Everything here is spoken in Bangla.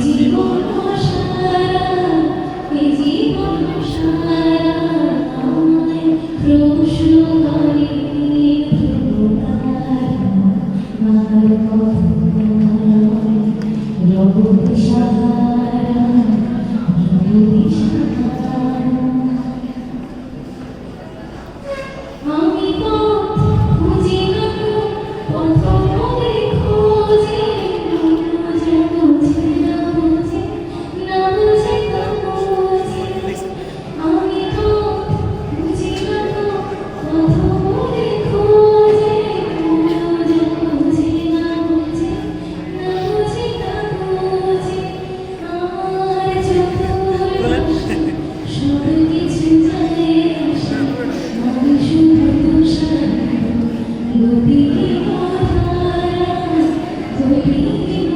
জীবন সারা এ জীবন সারা আমায় প্রশ্ন করে মার রব সারা আমি পথ খুঁজি না পথ মনে খোঁজে বুঝে না বুঝে না বুঝে না বুঝে আমি পথ খুঁজি না পথ মনে খোঁজে বুঝে না বুঝে না বুঝে না বুঝে আমার চোখ সব কিছু জানে আমি শুধু তুষার গভীর ধারা গভীর